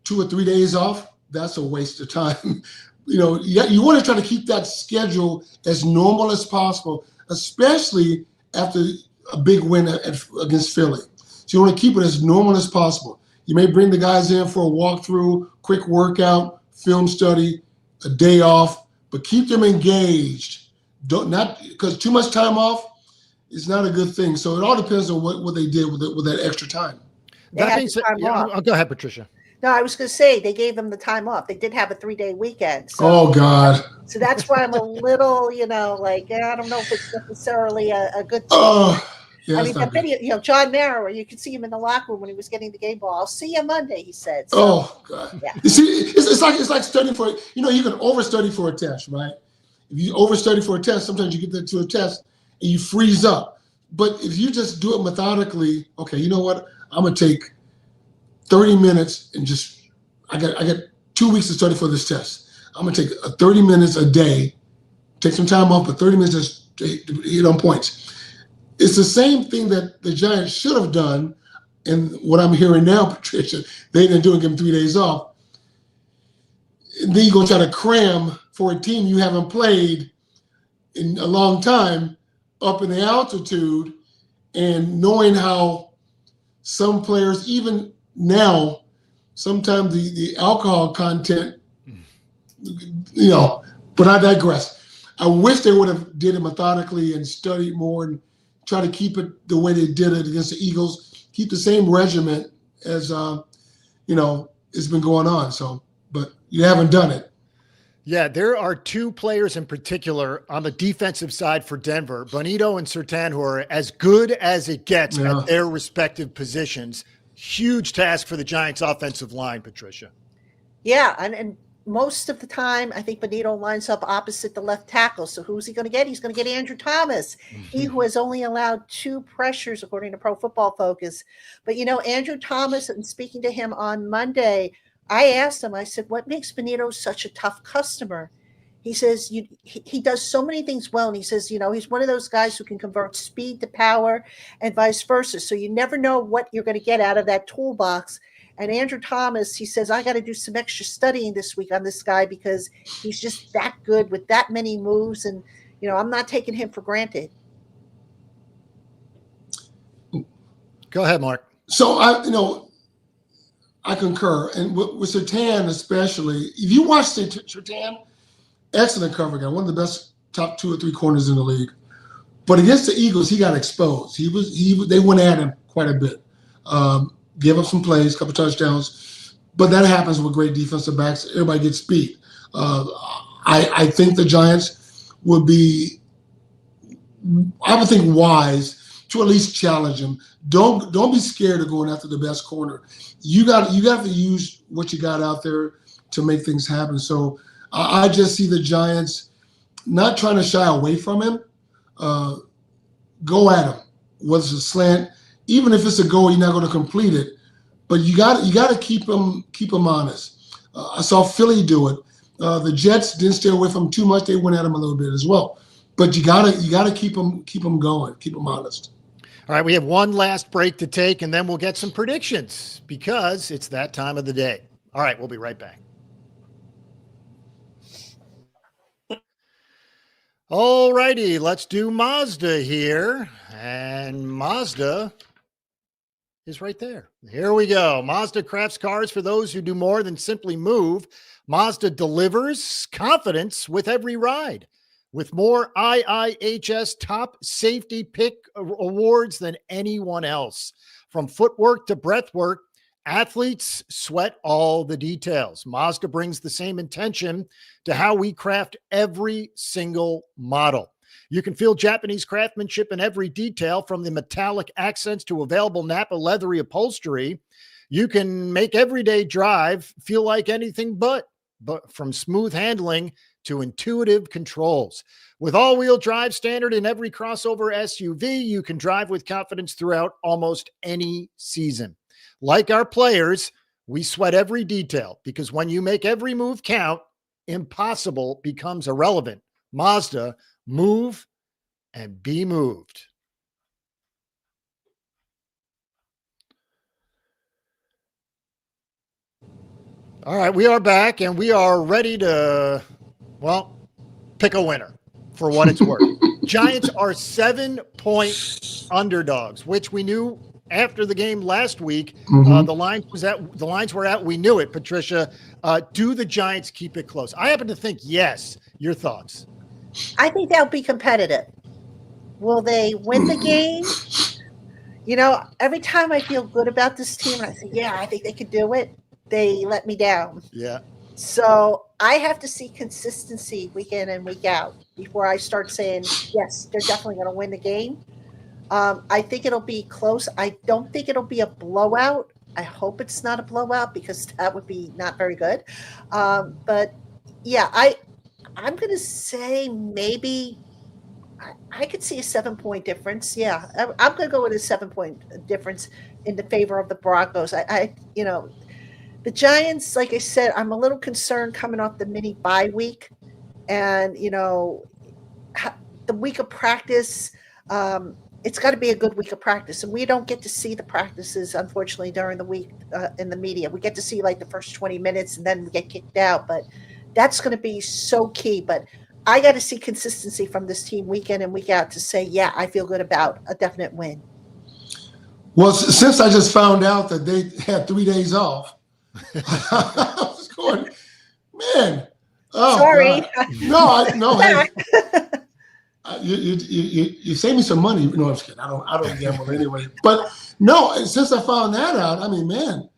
2 or 3 days off, that's a waste of time. You want to try to keep that schedule as normal as possible, especially after a big win against Philly. So you want to keep it as normal as possible. You may bring the guys in for a walkthrough, quick workout, film study, a day off, but keep them engaged. Not because too much time off is not a good thing. So it all depends on what they did with that extra time. That being said, go ahead, Patricia. No, I was going to say they gave them the time off. They did have a 3-day weekend. So, oh, God. So that's why I'm a little, I don't know if it's necessarily a good thing. Yeah, I mean, that video, John Mara, you could see him in the locker room when he was getting the game ball. I'll see you Monday, he said. So, oh, God. Yeah. You see, it's like studying for, you can overstudy for a test, right? If you overstudy for a test, sometimes you get to a test and you freeze up. But if you just do it methodically, okay, you know what? I'm going to take 30 minutes and I got 2 weeks to study for this test. I'm going to take 30 minutes a day, take some time off, but 30 minutes just to hit on points. It's the same thing that the Giants should have done. And what I'm hearing now, Patricia, they didn't do it, give them 3 days off. And then you go try to cram for a team you haven't played in a long time up in the altitude, and knowing how some players, even now, sometimes the alcohol content, but I digress. I wish they would have did it methodically and studied more and try to keep it the way they did it against the Eagles, keep the same regiment as, it's been going on. So, but you haven't done it. Yeah, there are 2 players in particular on the defensive side for Denver, Bonito and Surtain, who are as good as it gets at their respective positions. Huge task for the Giants' offensive line, Patricia. Yeah, and most of the time, I think Bonito lines up opposite the left tackle. So who's he going to get? He's going to get Andrew Thomas, he who has only allowed 2 pressures, according to Pro Football Focus. But, Andrew Thomas, and speaking to him on Monday, I asked him, I said, what makes Bonito such a tough customer? He says, he does so many things well. And he says, he's one of those guys who can convert speed to power and vice versa. So you never know what you're going to get out of that toolbox. And Andrew Thomas, he says, I got to do some extra studying this week on this guy because he's just that good with that many moves. And, I'm not taking him for granted. Go ahead, Mark. So I concur. And with Surtain especially, if you watch Surtain, excellent cover guy, one of the best top 2 or 3 corners in the league. But against the Eagles, he got exposed. They went at him quite a bit. Gave up some plays, a couple touchdowns. But that happens with great defensive backs. Everybody gets beat. I think the Giants would be, I would think, wise to at least challenge him. Don't be scared of going after the best corner. You got to use what you got out there to make things happen. So I just see the Giants not trying to shy away from him. Go at him. Whether it's a slant, even if it's a goal, you're not going to complete it. But you got to keep him honest. I saw Philly do it. The Jets didn't stay away from him too much. They went at him a little bit as well. But you gotta keep him going, keep him honest. All right, we have one last break to take, and then we'll get some predictions because it's that time of the day. All right, we'll be right back. All righty, let's do Mazda here. And Mazda is right there. Here we go. Mazda crafts cars for those who do more than simply move. Mazda delivers confidence with every ride. With more IIHS top safety pick awards than anyone else. From footwork to breathwork, athletes sweat all the details. Mazda brings the same intention to how we craft every single model. You can feel Japanese craftsmanship in every detail, from the metallic accents to available Napa leathery upholstery. You can make everyday drive feel like anything but from smooth handling to intuitive controls. With all-wheel drive standard in every crossover SUV, you can drive with confidence throughout almost any season. Like our players, we sweat every detail because when you make every move count, impossible becomes irrelevant. Mazda, move and be moved. All right, we are back and we are ready to, pick a winner for what it's worth. Giants are 7-point underdogs, which we knew after the game last week. The lines were at. We knew it. Patricia, do the Giants keep it close? I happen to think yes. Your thoughts? I think they'll be competitive. Will they win the game? You know, every time I feel good about this team, I say, yeah, I think they could do it. They let me down. Yeah. So I have to see consistency week in and week out before I start saying, yes, they're definitely going to win the game. I think it'll be close. I don't think it'll be a blowout. I hope it's not a blowout because that would be not very good. But yeah, I'm going to say maybe I could see a 7-point difference. Yeah, I'm going to go with a 7-point difference in the favor of the Broncos. The Giants, like I said, I'm a little concerned coming off the mini bye week, and the week of practice. It's got to be a good week of practice, and we don't get to see the practices, unfortunately, during the week in the media. We get to see like the first 20 minutes, and then we get kicked out. But that's going to be so key. But I got to see consistency from this team week in and week out to say, yeah, I feel good about a definite win. Well, since I just found out that they had 3 days off, I was going, man. Oh, sorry. God. No. Hey, you save me some money. No, I'm just kidding. I don't gamble anyway. But no, since I found that out, I mean, man,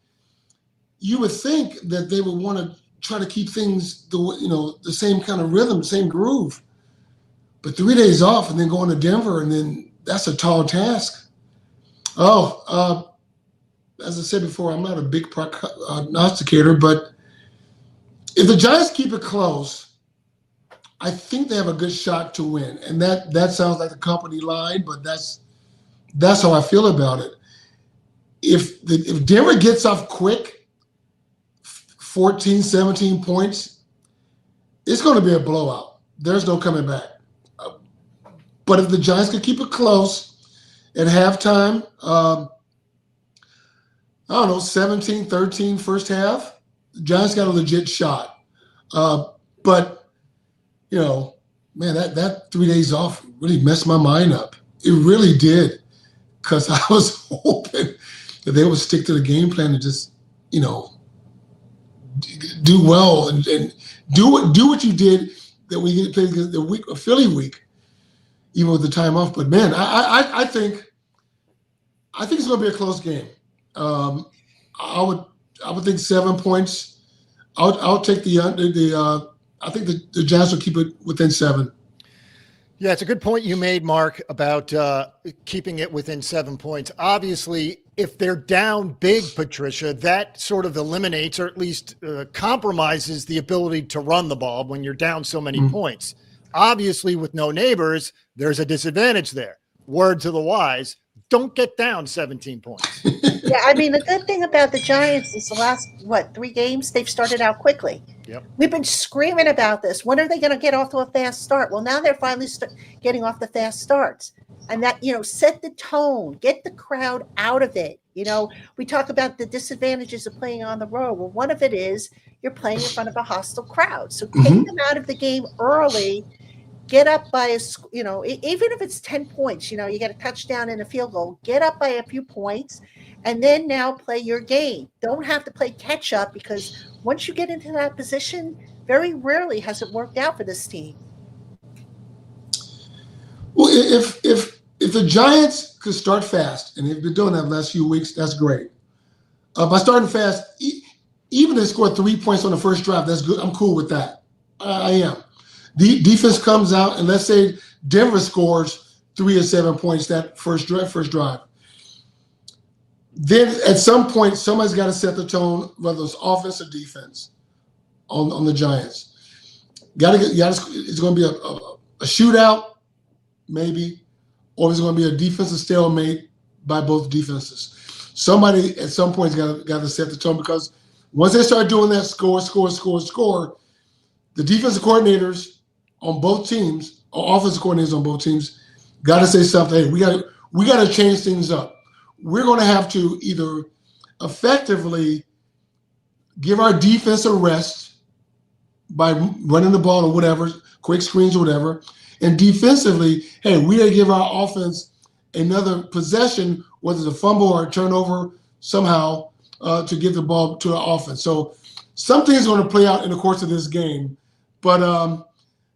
you would think that they would want to try to keep things the same kind of rhythm, the same groove. But 3 days off and then going to Denver, and then that's a tall task. As I said before, I'm not a big prognosticator, but if the Giants keep it close, I think they have a good shot to win. And that sounds like the company line, but that's how I feel about it. If Denver gets off quick, 14, 17 points, it's going to be a blowout. There's no coming back. But if the Giants can keep it close at halftime, 17-13 first half, the Giants got a legit shot. But man, that 3 days off really messed my mind up. It really did, because I was hoping that they would stick to the game plan and just, do well and do what you did that we played the Philly week, even with the time off. But man, I think it's going to be a close game. I would think 7 points. I'll take I think the Giants will keep it within 7. Yeah, it's a good point you made, Mark, about keeping it within 7 points. Obviously, if they're down big, Patricia, that sort of eliminates or at least compromises the ability to run the ball when you're down so many points. Obviously, with no neighbors, there's a disadvantage there. Word to the wise, don't get down 17 points. Yeah, I mean, the good thing about the Giants is the last, 3 games, they've started out quickly. Yep. We've been screaming about this. When are they going to get off to a fast start? Well, now they're finally getting off the fast starts. And that, set the tone, get the crowd out of it. We talk about the disadvantages of playing on the road. Well, one of it is you're playing in front of a hostile crowd. So take them out of the game early. Get up by even if it's 10 points, you get a touchdown and a field goal, get up by a few points, and then now play your game. Don't have to play catch up, because once you get into that position, very rarely has it worked out for this team. Well, if the Giants could start fast, and they've been doing that the last few weeks, that's great. By starting fast, even if they score 3 points on the first drive, that's good. I'm cool with that. I am. The defense comes out, and let's say Denver scores 3 or 7 points that first drive. Then at some point, somebody's got to set the tone, whether it's offense or defense, on the Giants. It's going to be a shootout, maybe, or it's going to be a defensive stalemate by both defenses. Somebody at some point has got to set the tone, because once they start doing that, score, the defensive coordinators on both teams, or offensive coordinators on both teams, got to say something. Hey, we got to change things up. We're going to have to either effectively give our defense a rest by running the ball or whatever, quick screens or whatever, and defensively, hey, we got to give our offense another possession, whether it's a fumble or a turnover, somehow to get the ball to our offense. So something is going to play out in the course of this game, but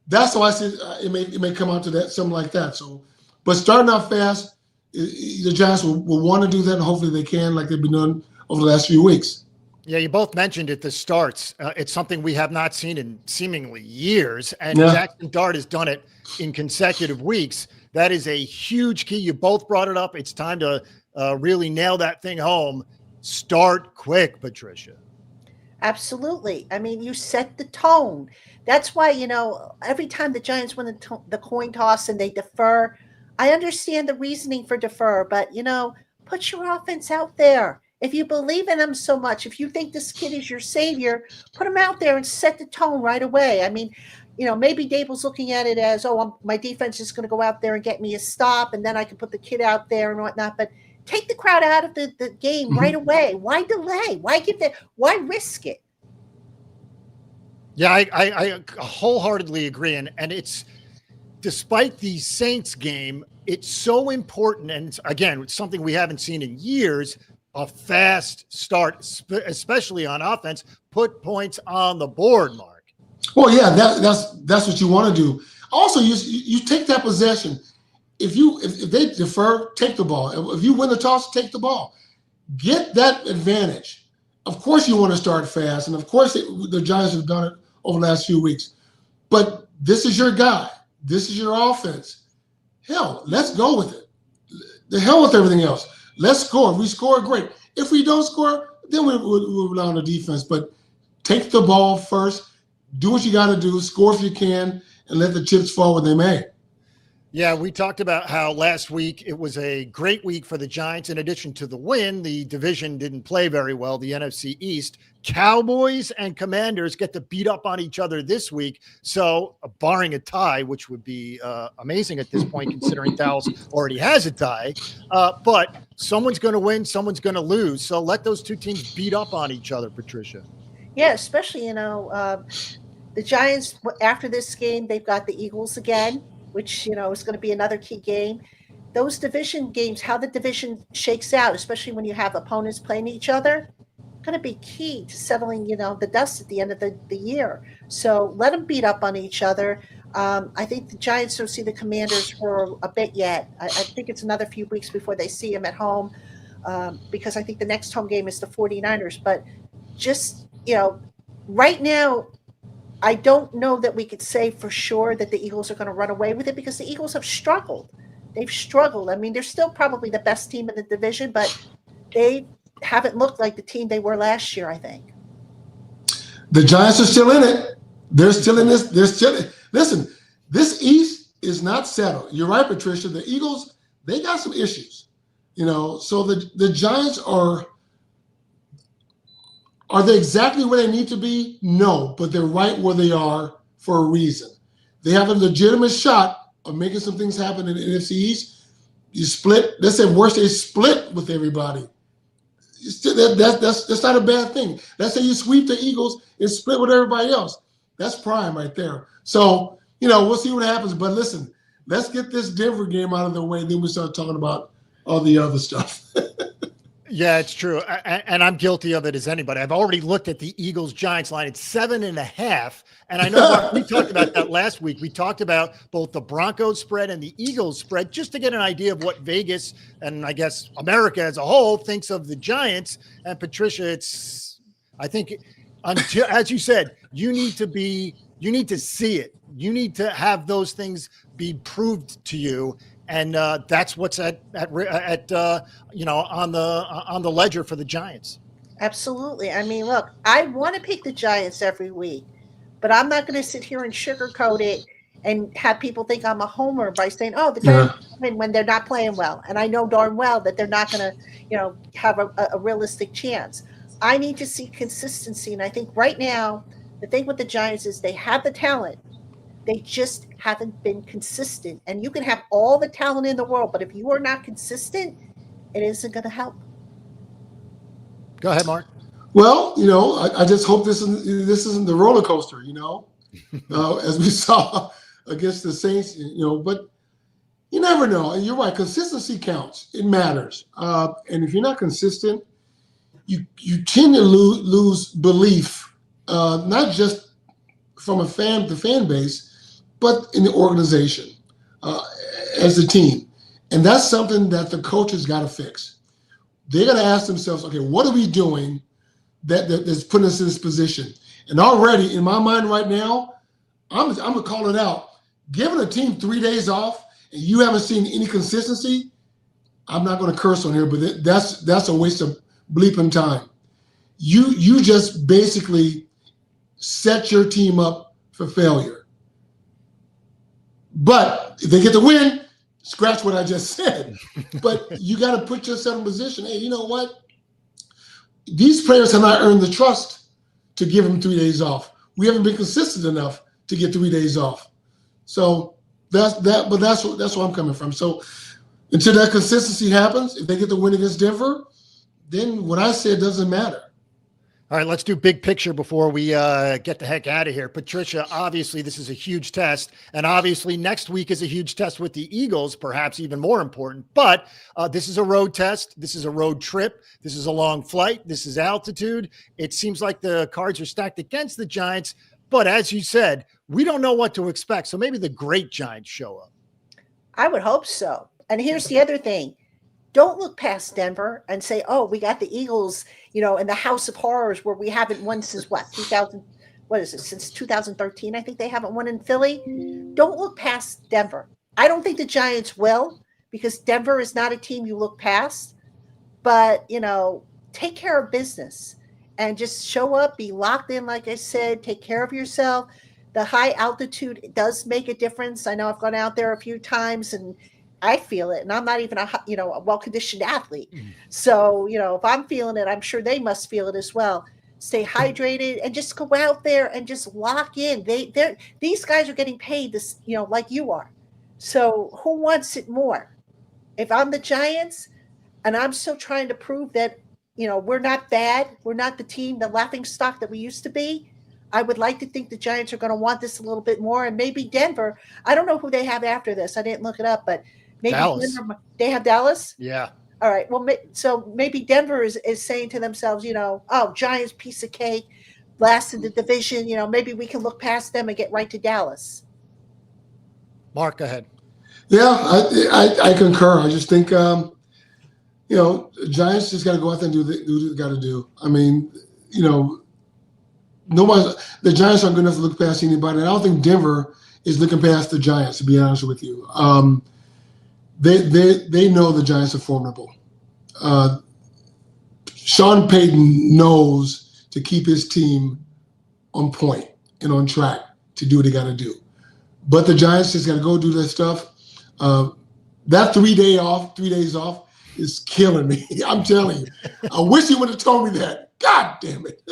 that's why I said it may come out to that, something like that. So, but starting out fast, the Giants will want to do that, and hopefully they can, like they've been doing over the last few weeks. Yeah, you both mentioned it, the starts. It's something we have not seen in seemingly years, and Jackson Dart has done it in consecutive weeks. That is a huge key. You both brought it up. It's time to really nail that thing home. Start quick, Patricia. Absolutely. I mean, you set the tone. That's why, every time the Giants win the coin toss and they defer, I understand the reasoning for defer, but, put your offense out there. If you believe in them so much, if you think this kid is your savior, put him out there and set the tone right away. I mean, maybe Dable's looking at it as, my defense is going to go out there and get me a stop, and then I can put the kid out there and whatnot. But take the crowd out of the game right away. Why delay? Why risk it? Yeah, I wholeheartedly agree. And it's, despite the Saints game, it's so important. And it's something we haven't seen in years, a fast start, especially on offense, put points on the board, Mark. Well, yeah, that's what you want to do. Also, you take that possession. If they defer, take the ball. If you win the toss, take the ball. Get that advantage. Of course, you want to start fast, and of course, the Giants have done it over the last few weeks. But this is your guy. This is your offense. Hell, let's go with it. The hell with everything else. Let's score. If we score, great. If we don't score, then we'll rely on the defense. But take the ball first. Do what you got to do. Score if you can, and let the chips fall where they may. Yeah, we talked about how last week it was a great week for the Giants. In addition to the win, the division didn't play very well, the NFC East. Cowboys and Commanders get to beat up on each other this week. So, barring a tie, which would be amazing at this point, considering Dallas already has a tie. But someone's going to win, someone's going to lose. So let those two teams beat up on each other, Patricia. Yeah, especially, the Giants, after this game, they've got the Eagles again, which, is going to be another key game. Those division games, how the division shakes out, especially when you have opponents playing each other, going to be key to settling, the dust at the end of the year. So let them beat up on each other. I think the Giants don't see the Commanders for a bit yet. I think it's another few weeks before they see them at home, because I think the next home game is the 49ers. But just, right now, I don't know that we could say for sure that the Eagles are going to run away with it because the Eagles have struggled. They've struggled. I mean, they're still probably the best team in the division, but they haven't looked like the team they were last year, I think. The Giants are still in it. They're still in this. They're still. Listen, this East is not settled. You're right, Patricia. The Eagles, they got some issues. So the Giants are they exactly where they need to be? No, but they're right where they are for a reason. They have a legitimate shot of making some things happen in the NFC East. You split. Let's say worse, they split with everybody. That's not a bad thing. Let's say you sweep the Eagles and split with everybody else. That's prime right there. So, we'll see what happens. But listen, let's get this Denver game out of the way. Then we start talking about all the other stuff. Yeah, it's true. And I'm guilty of it as anybody. I've already looked at the Eagles-Giants line. It's 7.5. And I know Mark, we talked about that last week. We talked about both the Broncos spread and the Eagles spread just to get an idea of what Vegas and I guess America as a whole thinks of the Giants. And Patricia, I think until, as you said, you need to see it. You need to have those things be proved to you. And that's what's on the ledger for the Giants. Absolutely. I mean, look, I want to pick the Giants every week, but I'm not going to sit here and sugarcoat it and have people think I'm a homer by saying, "Oh, the Giants win when they're not playing well," and I know darn well that they're not going to, have a realistic chance. I need to see consistency, and I think right now the thing with the Giants is they have the talent. They just haven't been consistent. And you can have all the talent in the world, but if you are not consistent, it isn't going to help. Go ahead, Mark. Well, I just hope this isn't the roller coaster, as we saw against the Saints, but you never know. And you're right. Consistency counts. It matters. And if you're not consistent, you tend to lose belief, not just from the fan base, but in the organization as a team. And that's something that the coaches got to fix. They're going to ask themselves, okay, what are we doing that's putting us in this position? And already in my mind right now, I'm going to call it out. Giving a team 3 days off and you haven't seen any consistency, I'm not going to curse on here, but that's a waste of bleeping time. You just basically set your team up for failure. But if they get the win, scratch what I just said. But you got to put yourself in position. Hey, you know what? These players have not earned the trust to give them 3 days off. We haven't been consistent enough to get 3 days off. So that's where I'm coming from. So until that consistency happens, if they get the win against Denver, then what I said doesn't matter. All right, let's do big picture before we get the heck out of here. Patricia, obviously this is a huge test, and obviously next week is a huge test with the Eagles, perhaps even more important. But this is a road test. This is a road trip. This is a long flight. This is altitude. It seems like the cards are stacked against the Giants, but as you said, we don't know what to expect. So maybe the great Giants show up. I would hope so. And here's the other thing. Don't look past Denver and say, "Oh, we got the Eagles, in the House of Horrors where we haven't won since since 2013, I think they haven't won in Philly." Don't look past Denver. I don't think the Giants will because Denver is not a team you look past. But, take care of business and just show up, be locked in, like I said, take care of yourself. The high altitude does make a difference. I know I've gone out there a few times and I feel it, and I'm not even a well-conditioned athlete. So, if I'm feeling it, I'm sure they must feel it as well. Stay hydrated and just go out there and just lock in. These guys are getting paid this, like you are. So who wants it more? If I'm the Giants and I'm still trying to prove that, we're not bad, we're not the team, the laughing stock that we used to be, I would like to think the Giants are going to want this a little bit more. And maybe Denver, I don't know who they have after this. I didn't look it up, but maybe Dallas. Denver, they have Dallas? Yeah. All right. Well, so maybe Denver is saying to themselves, "Oh, Giants piece of cake, last in the division. Maybe we can look past them and get right to Dallas." Mark, go ahead. Yeah, I concur. I just think, Giants just got to go out there and do what they got to do. I mean, the Giants aren't good enough to look past anybody. And I don't think Denver is looking past the Giants, to be honest with you. They know the Giants are formidable. Sean Payton knows to keep his team on point and on track to do what they got to do. But the Giants just got to go do their stuff. That 3 days off is killing me. I'm telling you. I wish he would have told me that. God damn it.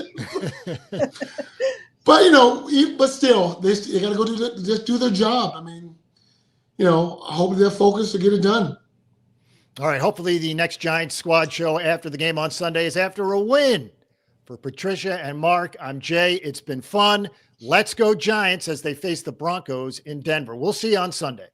But still, they got to go do their job. I mean, I hope they're focused to get it done. All right. Hopefully the next Giants squad show after the game on Sunday is after a win. For Patricia and Mark, I'm Jay. It's been fun. Let's go Giants as they face the Broncos in Denver. We'll see you on Sunday.